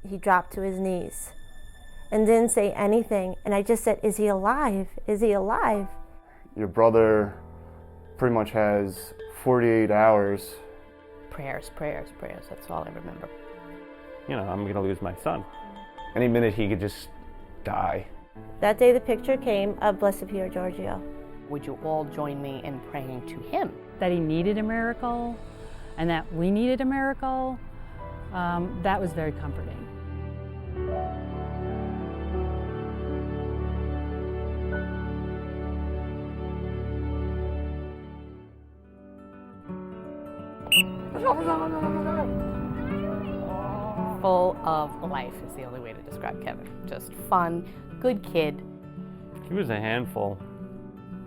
He dropped to his knees and didn't say anything. And I just said, is he alive? Is he alive? Your brother pretty much has 48 hours. Prayers, prayers, prayers. That's all I remember. You know, I'm going to lose my son. Any minute he could just die. That day the picture came of Blessed Pier Giorgio. Would you all join me in praying to him? That he needed a miracle and that we needed a miracle, that was very comforting. Full of life is the only way to describe Kevin. Just fun, good kid. He was a handful.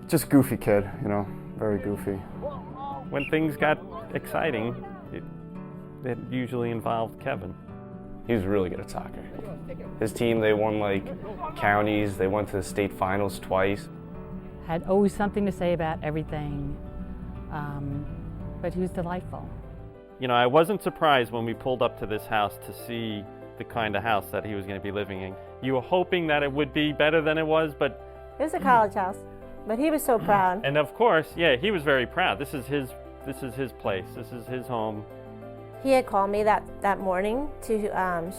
Just goofy kid, you know, very goofy. When things got exciting, it usually involved Kevin. He was really good at soccer. His team, they won like counties, they went to the state finals twice. Had always something to say about everything, but he was delightful. You know, I wasn't surprised when we pulled up to this house to see the kind of house that he was going to be living in. You were hoping that it would be better than it was, but... It was a college house, but he was so proud. And of course, yeah, he was very proud. This is his place. This is his home. He had called me that morning to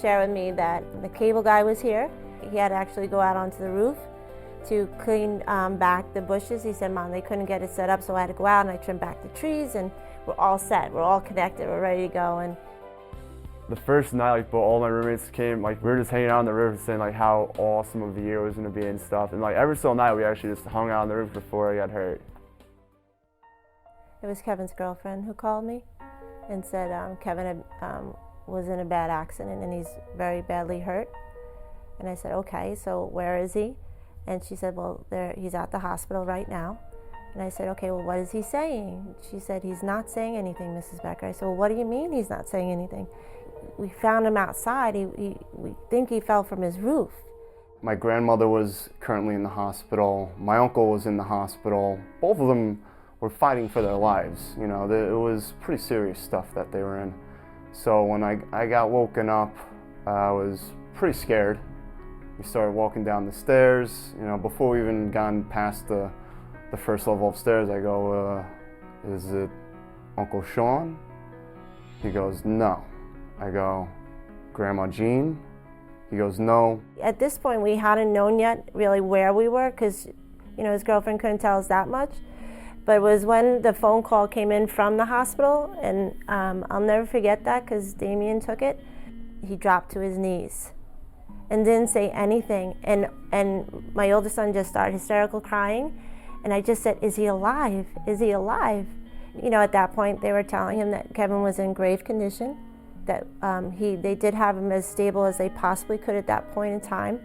share with me that the cable guy was here. He had to actually go out onto the roof to clean back the bushes. He said, Mom, they couldn't get it set up, so I had to go out and I trimmed back the trees, and we're all set. We're all connected. We're ready to go. And the first night, like, all my roommates came, like, we were just hanging out on the roof saying, like, how awesome of the year was going to be and stuff. And, like, every single night, we actually just hung out on the roof before I got hurt. It was Kevin's girlfriend who called me and said Kevin was in a bad accident and he's very badly hurt. And I said, okay, so where is he? And she said, well, he's at the hospital right now. And I said, okay, well, what is he saying? She said, he's not saying anything, Mrs. Becker. I said, well, what do you mean he's not saying anything? We found him outside. We think he fell from his roof. My grandmother was currently in the hospital. My uncle was in the hospital. Both of them were fighting for their lives. You know, it was pretty serious stuff that they were in. So when I got woken up, I was pretty scared. We started walking down the stairs. You know, before we even gone past the first level of stairs, I go, is it Uncle Sean? He goes, no. I go, Grandma Jean? He goes, no. At this point, we hadn't known yet really where we were because, you know, his girlfriend couldn't tell us that much. But it was when the phone call came in from the hospital, and I'll never forget that because Damien took it. He dropped to his knees and didn't say anything. And my oldest son just started hysterical crying. And I just said, is he alive? Is he alive? You know, at that point, they were telling him that Kevin was in grave condition, that they did have him as stable as they possibly could at that point in time,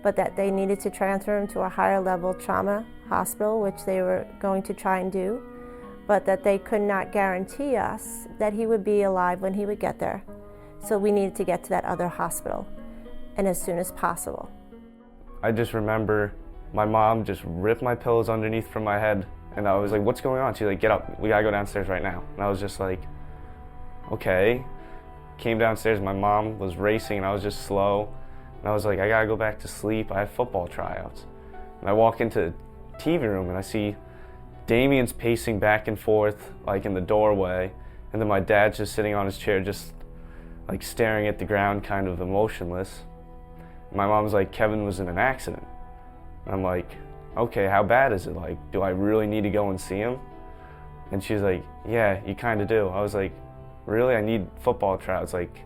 but that they needed to transfer him to a higher level trauma hospital, which they were going to try and do, but that they could not guarantee us that he would be alive when he would get there. So we needed to get to that other hospital, and as soon as possible. I just remember my mom just ripped my pillows underneath from my head, and I was like, what's going on? She's like, get up, we gotta go downstairs right now. And I was just like, okay. Came downstairs, my mom was racing and I was just slow. And I was like, I gotta go back to sleep, I have football tryouts. And I walk into the TV room and I see Damien's pacing back and forth, like in the doorway. And then my dad's just sitting on his chair, just like staring at the ground, kind of emotionless. My mom's like, Kevin was in an accident. And I'm like, okay, how bad is it? Like, do I really need to go and see him? And she's like, yeah, you kind of do. I was like, really? I need football tryouts. Like,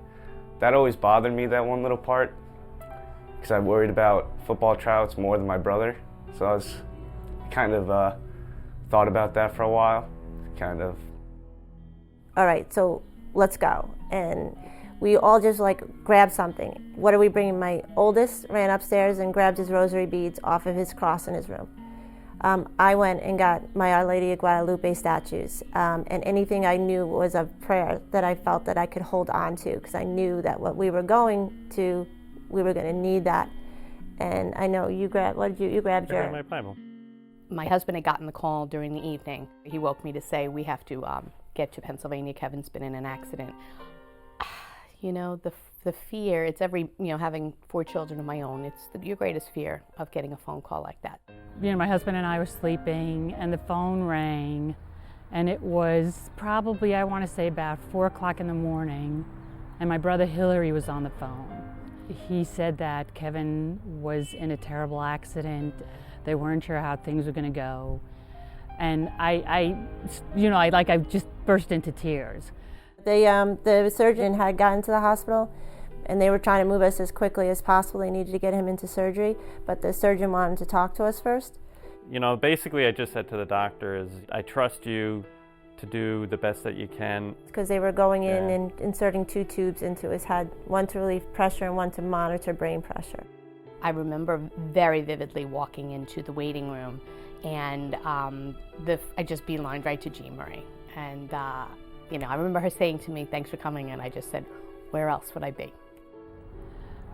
that always bothered me, that one little part, because I worried about football tryouts more than my brother. So I was kind of thought about that for a while, kind of. All right, so let's go. And we all just like grabbed something. What are we bringing? My oldest ran upstairs and grabbed his rosary beads off of his cross in his room. I went and got my Our Lady of Guadalupe statues, and anything I knew was a prayer that I felt that I could hold on to, because I knew that what we were going to, we were going to need that. And I know you grabbed, what did you grabbed your... my Bible. My husband had gotten the call during the evening. He woke me to say, we have to get to Pennsylvania. Kevin's been in an accident. You know, the The fear, it's every, having 4 children of my own, it's your greatest fear of getting a phone call like that. My husband and I were sleeping and the phone rang, and it was probably, I want to say, about 4 o'clock in the morning, and my brother Hillary was on the phone. He said that Kevin was in a terrible accident. They weren't sure how things were going to go. And I just burst into tears. The surgeon had gotten to the hospital, and they were trying to move us as quickly as possible. They needed to get him into surgery, but the surgeon wanted to talk to us first. Basically I just said to the doctor is, I trust you to do the best that you can. Because they were going in and inserting 2 tubes into his head, one to relieve pressure and one to monitor brain pressure. I remember very vividly walking into the waiting room, and I just beelined right to Jean Marie. And I remember her saying to me, "Thanks for coming," and I just said, "Where else would I be?"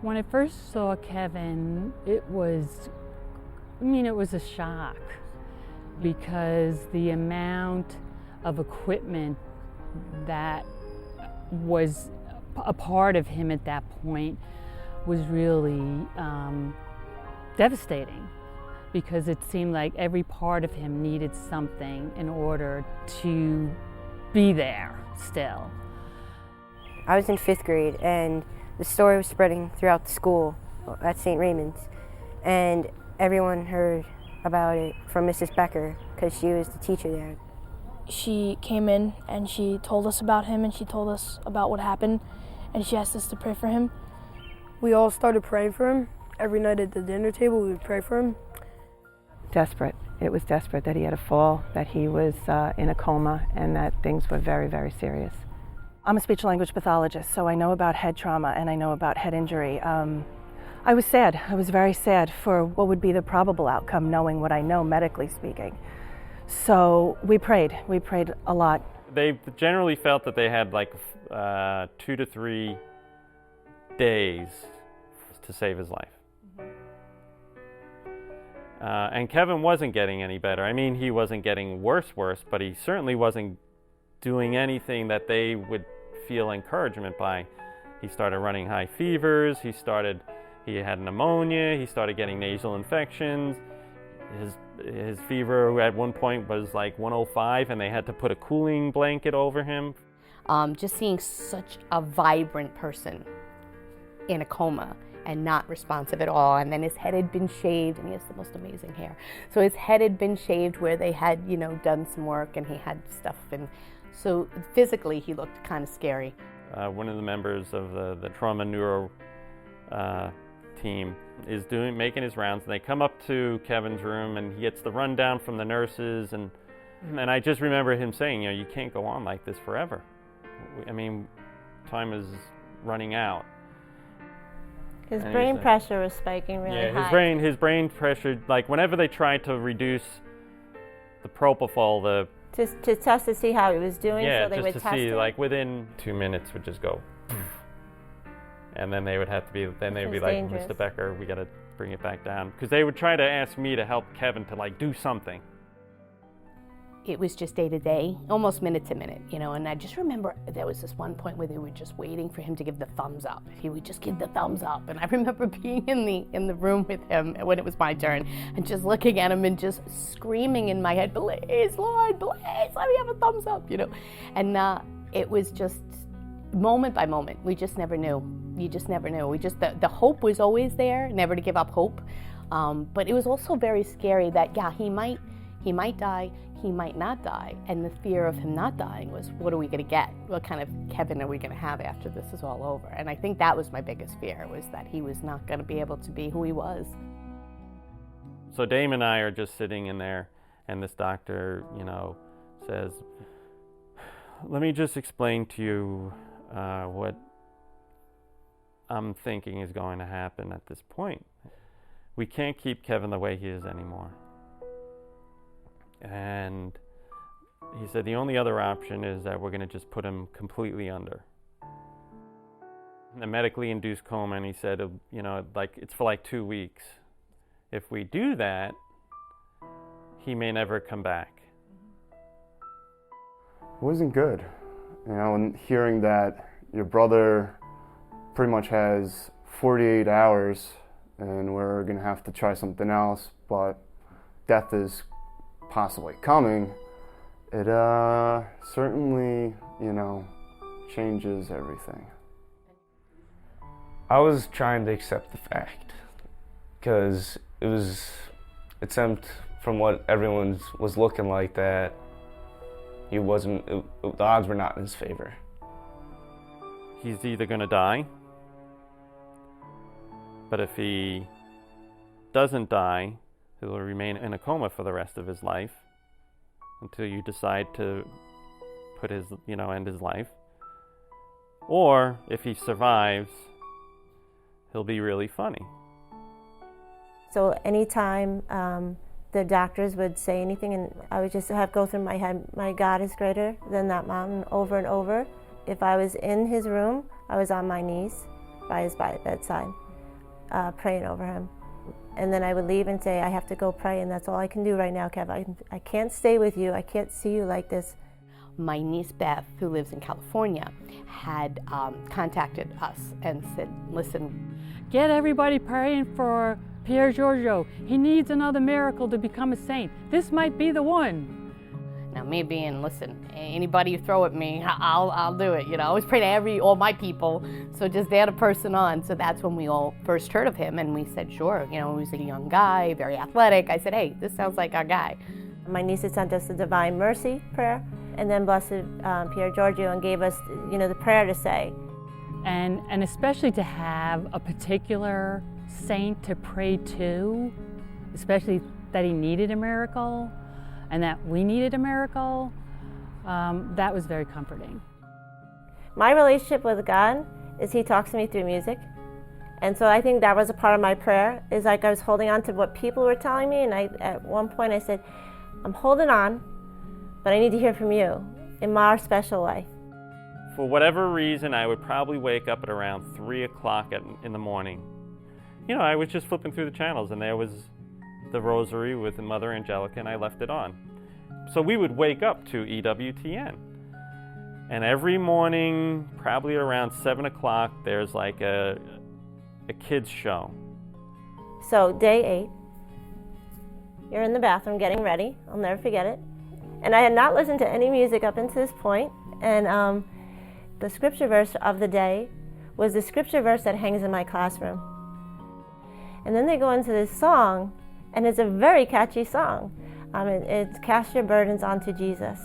When I first saw Kevin, it was a shock, because the amount of equipment that was a part of him at that point was really devastating, because it seemed like every part of him needed something in order to be there still. I was in 5th grade, and the story was spreading throughout the school at St. Raymond's, and everyone heard about it from Mrs. Becker, because she was the teacher there. She came in and she told us about him, and she told us about what happened, and she asked us to pray for him. We all started praying for him. Every night at the dinner table we would pray for him. Desperate. It was desperate that he had a fall, that he was in a coma, and that things were very, very serious. I'm a speech-language pathologist, so I know about head trauma and I know about head injury. I was sad. I was very sad for what would be the probable outcome, knowing what I know medically speaking. So we prayed a lot. They generally felt that they had 2 to 3 days to save his life. And Kevin wasn't getting any better. I mean, he wasn't getting worse, but he certainly wasn't doing anything that they would feel encouragement by. He started running high fevers, he had pneumonia, he started getting nasal infections. His fever at one point was like 105, and they had to put a cooling blanket over him. Just seeing such a vibrant person in a coma and not responsive at all, and then his head had been shaved, and he has the most amazing hair. So his head had been shaved where they had, done some work, and he had stuff, and so physically he looked kind of scary. One of the members of the trauma neuro team is making his rounds, and they come up to Kevin's room, and he gets the rundown from the nurses, and I just remember him saying, you can't go on like this forever. I mean, time is running out. His brain pressure was spiking really high. His brain pressure, whenever they tried to reduce the propofol, to test to see how he was doing, so they would test see, it. Within 2 minutes would just go, and then they would be like, dangerous. Mr. Becker, we got to bring it back down, because they would try to ask me to help Kevin to do something. It was just day to day, almost minute to minute, and I just remember there was this one point where they were just waiting for him to give the thumbs up. He would just give the thumbs up, and I remember being in the room with him when it was my turn, and just looking at him and just screaming in my head, "Please, Lord, please, let me have a thumbs up," And it was just moment by moment. We just never knew. You just never knew. The hope was always there, never to give up hope, but it was also very scary that he might die. He might not die, and the fear of him not dying was, what are we going to get? What kind of Kevin are we going to have after this is all over? And I think that was my biggest fear, was that he was not going to be able to be who he was. So Dame and I are just sitting in there, and this doctor, says, let me just explain to you what I'm thinking is going to happen at this point. We can't keep Kevin the way he is anymore. And he said the only other option is that we're going to just put him completely under. A medically induced coma, and he said, it's for 2 weeks. If we do that, he may never come back. It wasn't good, and hearing that your brother pretty much has 48 hours and we're going to have to try something else, but death is possibly coming, it certainly, changes everything. I was trying to accept the fact because it seemed from what everyone was looking like that the odds were not in his favor. He's either going to die, but if he doesn't die, he will remain in a coma for the rest of his life until you decide to end his life. Or if he survives, he'll be really funny. So anytime the doctors would say anything, and I would just go through my head, my God is greater than that mountain, over and over. If I was in his room, I was on my knees by his bedside, praying over him. And then I would leave and say, I have to go pray, and that's all I can do right now, Kev. I can't stay with you. I can't see you like this. My niece Beth, who lives in California, had contacted us and said, listen, get everybody praying for Pier Giorgio. He needs another miracle to become a saint. This might be the one. Now me being, listen, anybody you throw at me, I'll do it. I always pray to all my people, so just add a person on. So that's when we all first heard of him, and we said, sure. He was a young guy, very athletic. I said, hey, this sounds like our guy. My niece had sent us the Divine Mercy prayer, and then Blessed Pier Giorgio, and gave us, the prayer to say. And especially to have a particular saint to pray to, especially that he needed a miracle and that we needed a miracle, that was very comforting. My relationship with God is he talks to me through music. And so I think that was a part of my prayer, is like I was holding on to what people were telling me, and at one point I said, I'm holding on, but I need to hear from you in my special way. For whatever reason, I would probably wake up at around 3 o'clock in the morning. I was just flipping through the channels, and there was the Rosary with Mother Angelica, and I left it on. So we would wake up to EWTN. And every morning, probably around 7 o'clock, there's like a kids show. So day 8, you're in the bathroom getting ready. I'll never forget it. And I had not listened to any music up until this point. And the scripture verse of the day was the scripture verse that hangs in my classroom. And then they go into this song, and it's a very catchy song. It's cast your burdens onto Jesus.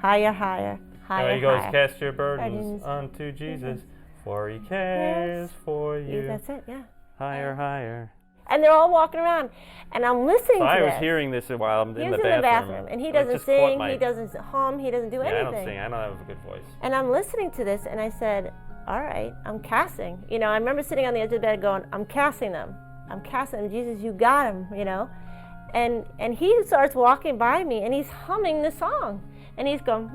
Higher, higher, higher, There he goes, higher. cast your burdens onto Jesus, for he cares for you. That's it, yeah. Higher, higher. And they're all walking around, and I'm listening to I this. was hearing this while I'm in the He was bathroom. in the bathroom, and he doesn't sing, he doesn't hum, he doesn't do anything. I don't sing, I don't have a good voice. And I'm listening to this, and I said, all right, I'm casting. I remember sitting on the edge of the bed going, I'm casting them. I'm casting them. Jesus, you got him, And he starts walking by me, and he's humming the song. And he's going,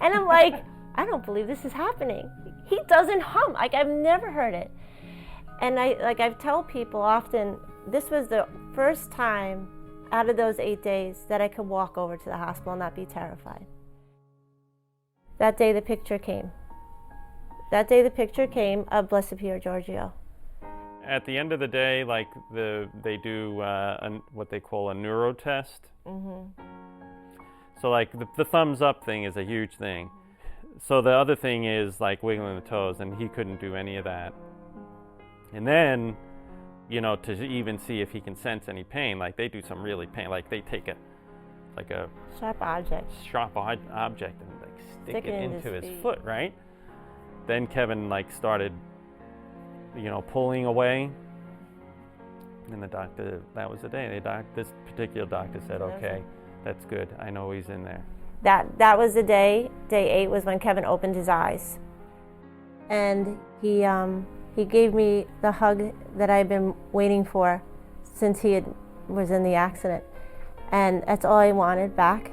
and I'm like, I don't believe this is happening. He doesn't hum. I've never heard it. And I tell people often, this was the first time out of those 8 days that I could walk over to the hospital and not be terrified. That day the picture came. That day the picture came of Blessed Pier Giorgio. At the end of the day, they do what they call a neuro test. Mm-hmm. So the thumbs up thing is a huge thing. So the other thing is wiggling the toes, and he couldn't do any of that. And then, to even see if he can sense any pain, they do some really pain, they take a sharp object and stick it into his foot, right? Then Kevin started, pulling away, and the doctor, that was the day. This particular doctor said, okay, that's good. I know he's in there. That was the day. Day 8 was when Kevin opened his eyes, and he gave me the hug that I've been waiting for since he was in the accident, and that's all I wanted back.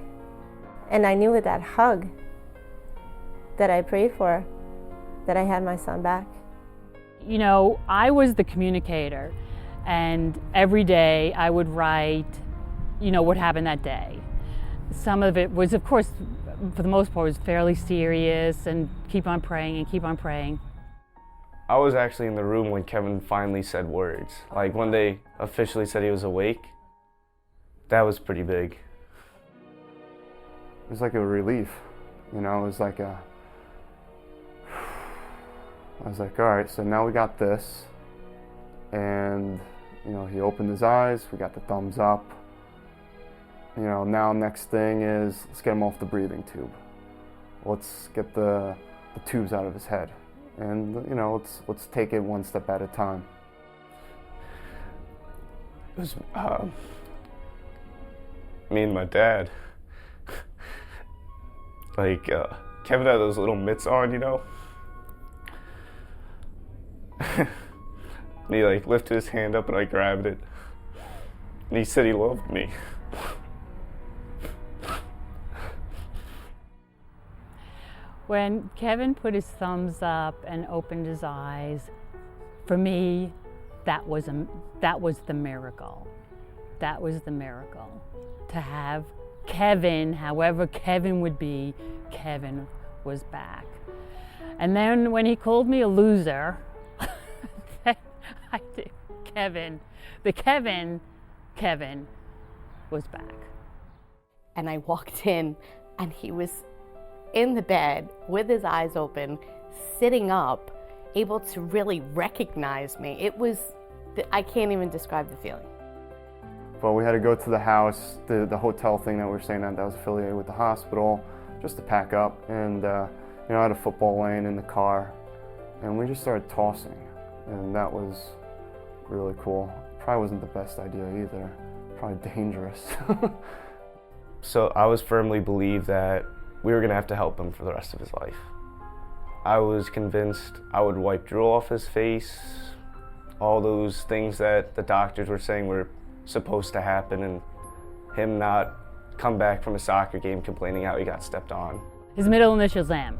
And I knew with that hug that I prayed for, that I had my son back. I was the communicator, and every day I would write, what happened that day. Some of it was, of course, for the most part, was fairly serious, and keep on praying and keep on praying. I was actually in the room when Kevin finally said words. Like when they officially said he was awake, that was pretty big. It was like a relief, you know, it was like I was like, all right, so now we got this. And, you know, he opened his eyes, we got the thumbs up. You know, now next thing is, let's get him off the breathing tube. Let's get the tubes out of his head. And, you know, let's take it one step at a time. It was me and my dad. Like, Kevin had those little mitts on, you know? And he like lifted his hand up and I grabbed it. And he said he loved me. When Kevin put his thumbs up and opened his eyes, for me, that was the miracle. That was the miracle. To have Kevin, however Kevin would be, Kevin was back. And then when he called me a loser, Kevin was back. And I walked in and he was in the bed with his eyes open, sitting up, able to really recognize me. It was, I can't even describe the feeling. But we had to go to the house, the hotel thing that we were staying at that was affiliated with the hospital, just to pack up. And, you know, I had a football lane in the car, and we just started tossing. And that was really cool. Probably wasn't the best idea either. Probably dangerous. So I was firmly believed that we were gonna have to help him for the rest of his life. I was convinced I would wipe drool off his face, all those things that the doctors were saying were supposed to happen, and him not come back from a soccer game complaining how he got stepped on. His middle initial's M,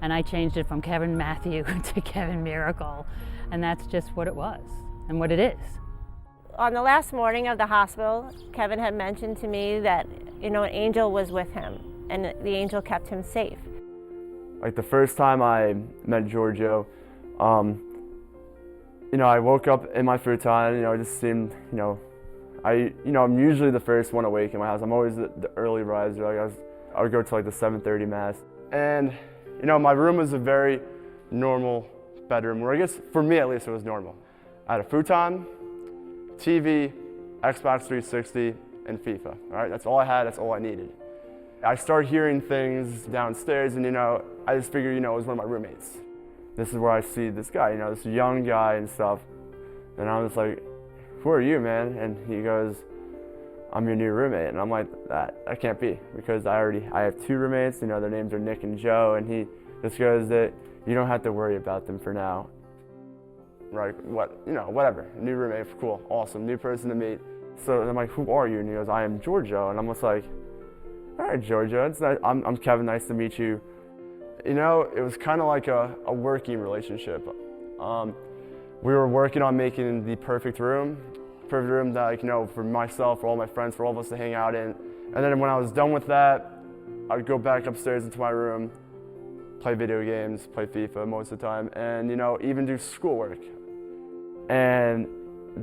and I changed it from Kevin Matthew to Kevin Miracle, and that's just what it was and what it is. On the last morning of the hospital, Kevin had mentioned to me that, you know, an angel was with him, and the angel kept him safe. Like the first time I met Giorgio, you know, I woke up in my futon, you know, it just seemed, you know, I'm usually the first one awake in my house. I'm always the early riser. Like I would go to like the 7:30 mass. And, you know, my room was a very normal bedroom, where I guess for me at least it was normal. I had a futon, TV, Xbox 360, and FIFA. All right, that's all I had, that's all I needed. I started hearing things downstairs, and, you know, I just figured, you know, it was one of my roommates. This is where I see this guy, you know, this young guy and stuff. And I was like, who are you, man? And he goes, I'm your new roommate. And I'm like, that can't be, because I have two roommates, you know, their names are Nick and Joe, and he just goes that you don't have to worry about them for now. Right, you know, whatever, new roommate, cool, awesome, new person to meet. So I'm like, who are you? And he goes, I am Giorgio. And I'm just like, all right, Giorgio, it's nice. I'm Kevin, nice to meet you. You know, it was kind of like a working relationship. We were working on making the perfect room that, like, you know, for myself, for all my friends, for all of us to hang out in. And then when I was done with that, I'd go back upstairs into my room, play video games, play FIFA most of the time, and, you know, even do schoolwork. And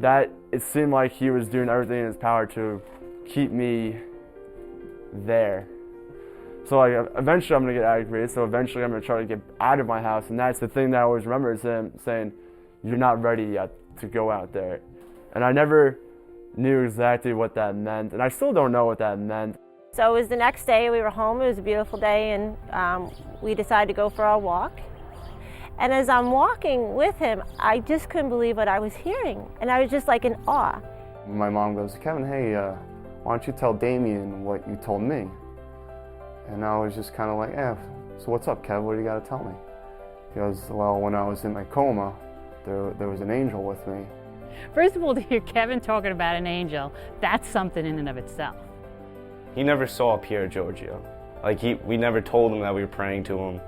that, it seemed like he was doing everything in his power to keep me there. So like eventually I'm gonna get aggravated, so eventually I'm gonna try to get out of my house, and that's the thing that I always remember is him saying, you're not ready yet to go out there. And I never knew exactly what that meant, and I still don't know what that meant. So it was the next day, we were home, it was a beautiful day, and we decided to go for our walk. And as I'm walking with him, I just couldn't believe what I was hearing, and I was just like in awe. My mom goes, Kevin, hey, why don't you tell Damien what you told me? And I was just kind of like, yeah, so what's up, Kev? What do you got to tell me? He goes, well, when I was in my coma, there was an angel with me. First of all, to hear Kevin talking about an angel, that's something in and of itself. He never saw Pier Giorgio. Like, we never told him that we were praying to him.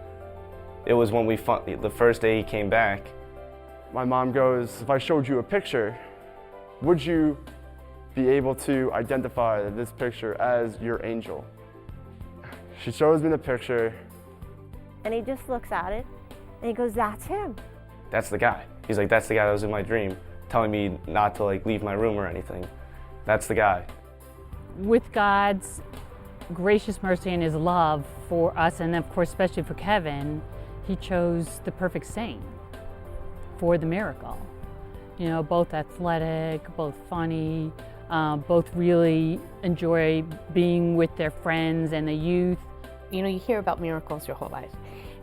It was when the first day he came back. My mom goes, if I showed you a picture, would you be able to identify this picture as your angel? She shows me the picture. And he just looks at it, and he goes, that's him. that's the guy. He's like, that's the guy that was in my dream, telling me not to like leave my room or anything. That's the guy. With God's gracious mercy and his love for us, and of course especially for Kevin, he chose the perfect saint for the miracle. You know, both athletic, both funny, both really enjoy being with their friends and the youth. You know, you hear about miracles your whole life,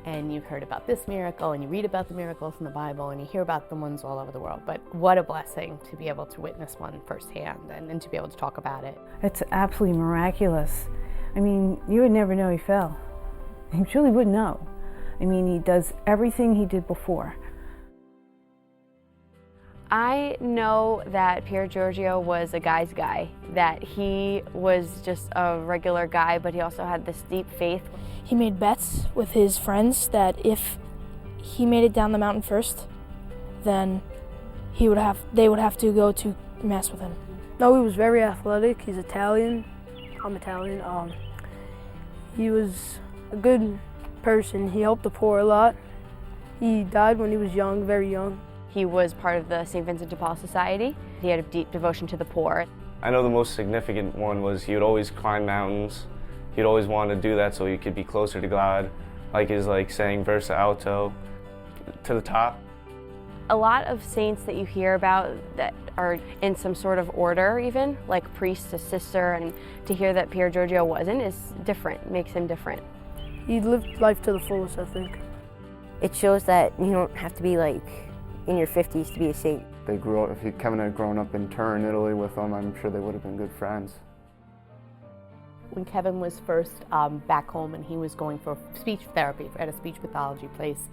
and you've heard about this miracle, and you read about the miracles in the Bible, and you hear about the ones all over the world. But what a blessing to be able to witness one firsthand and to be able to talk about it. It's absolutely miraculous. I mean, you would never know he fell. You truly wouldn't know. I mean, he does everything he did before. I know that Pier Giorgio was a guy's guy, that he was just a regular guy, but he also had this deep faith. He made bets with his friends that if he made it down the mountain first, then they would have to go to mass with him. No, he was very athletic. He's Italian. I'm Italian. He was a good person. He helped the poor a lot. He died when he was young, very young. He was part of the St. Vincent de Paul Society. He had a deep devotion to the poor. I know the most significant one was he would always climb mountains. He'd always want to do that so he could be closer to God, like his saying versa alto, to the top. A lot of saints that you hear about that are in some sort of order even, like priest to sister, and to hear that Pier Giorgio wasn't is different, makes him different. He lived life to the fullest, I think. It shows that you don't have to be like in your 50s to be a saint. They grew up, if Kevin had grown up in Turin, Italy with them, I'm sure they would have been good friends. When Kevin was first back home and he was going for speech therapy at a speech pathology place,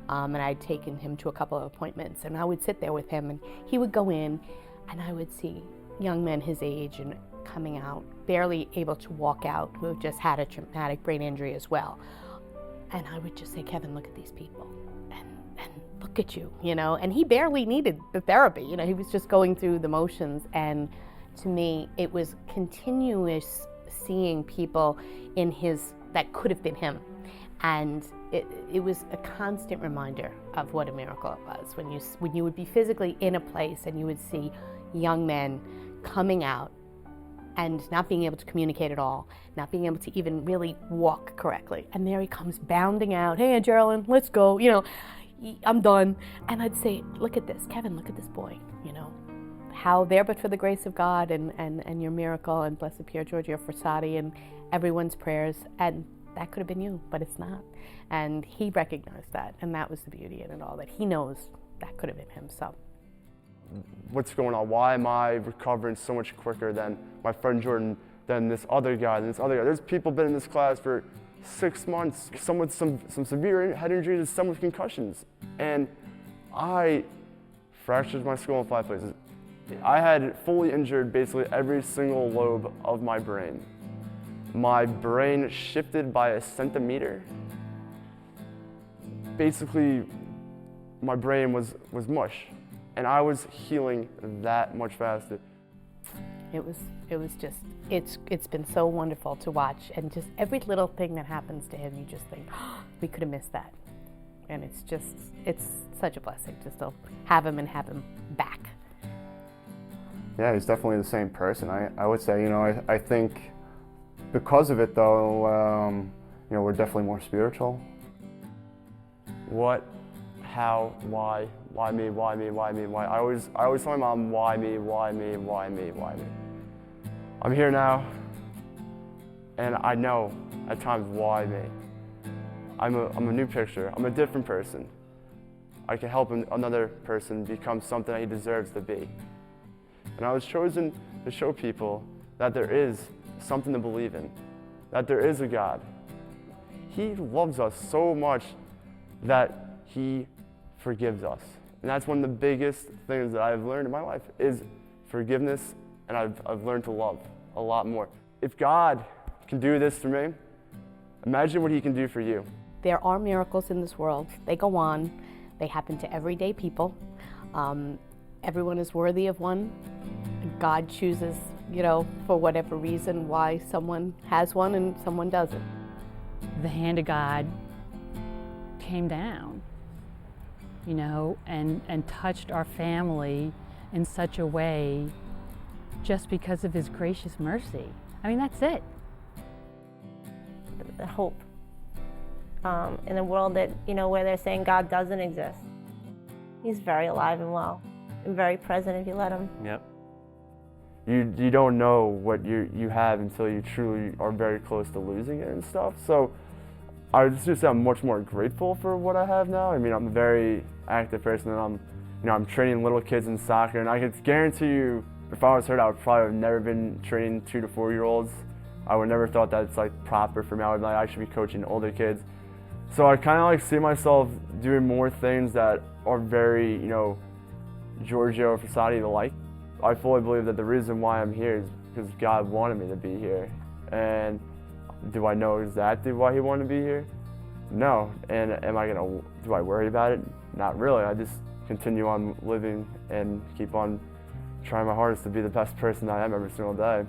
and I'd taken him to a couple of appointments, and I would sit there with him, and he would go in, and I would see young men his age and coming out, barely able to walk out, who have just had a traumatic brain injury as well. And I would just say, Kevin, look at these people, and look at you, you know? And he barely needed the therapy, you know, he was just going through the motions, and to me, it was continuous seeing people in that could have been him. And it was a constant reminder of what a miracle it was when you would be physically in a place and you would see young men coming out and not being able to communicate at all, not being able to even really walk correctly. And there he comes bounding out, hey, Aunt Geraldine, let's go, you know, I'm done. And I'd say, look at this, Kevin, look at this boy, you know. How there but for the grace of God and your miracle and blessed Pier Giorgio Frassati and everyone's prayers, and that could have been you, but it's not. And he recognized that, and that was the beauty in it all, that he knows that could have been him. So, what's going on? Why am I recovering so much quicker than my friend Jordan, than this other guy, There's people been in this class for 6 months, some with some severe head injuries and some with concussions. And I fractured my skull in 5 places. I had fully injured basically every single lobe of my brain. My brain shifted by a centimeter. Basically, my brain was mush, and I was healing that much faster. It was just, it's been so wonderful to watch, and just every little thing that happens to him, you just think, oh, we could have missed that. And it's such a blessing to still have him and have him back. Yeah, he's definitely the same person. I would say, you know, I think because of it though, you know, we're definitely more spiritual. What, how, why me? I always tell my mom, why me? I'm here now, and I know at times why me. I'm a new picture. I'm a different person. I can help another person become something that he deserves to be. And I was chosen to show people that there is something to believe in, that there is a God. He loves us so much that he forgives us. And that's one of the biggest things that I've learned in my life is forgiveness, and I've learned to love a lot more. If God can do this for me, imagine what he can do for you. There are miracles in this world. They go on. They happen to everyday people. Everyone is worthy of one. God chooses, you know, for whatever reason, why someone has one and someone doesn't. The hand of God came down you know, and touched our family in such a way just because of his gracious mercy. I mean, that's it. The hope in a world that, you know, where they're saying God doesn't exist. He's very alive and well and very present if you let him. Yep. You don't know what you have until you truly are very close to losing it and stuff. So I would just say I'm much more grateful for what I have now. I mean, I'm a very active person, and I'm training little kids in soccer, and I can guarantee you, if I was hurt, I would probably have never been training 2 to 4 year olds. I would never thought that's like proper for me. I would like, I should be coaching older kids. So I kind of like see myself doing more things that are very, you know, Giorgio Frassati like. I fully believe that the reason why I'm here is because God wanted me to be here. And do I know exactly why he wanted to be here? No. And do I worry about it? Not really. I just continue on living and keep on trying my hardest to be the best person I am every single day.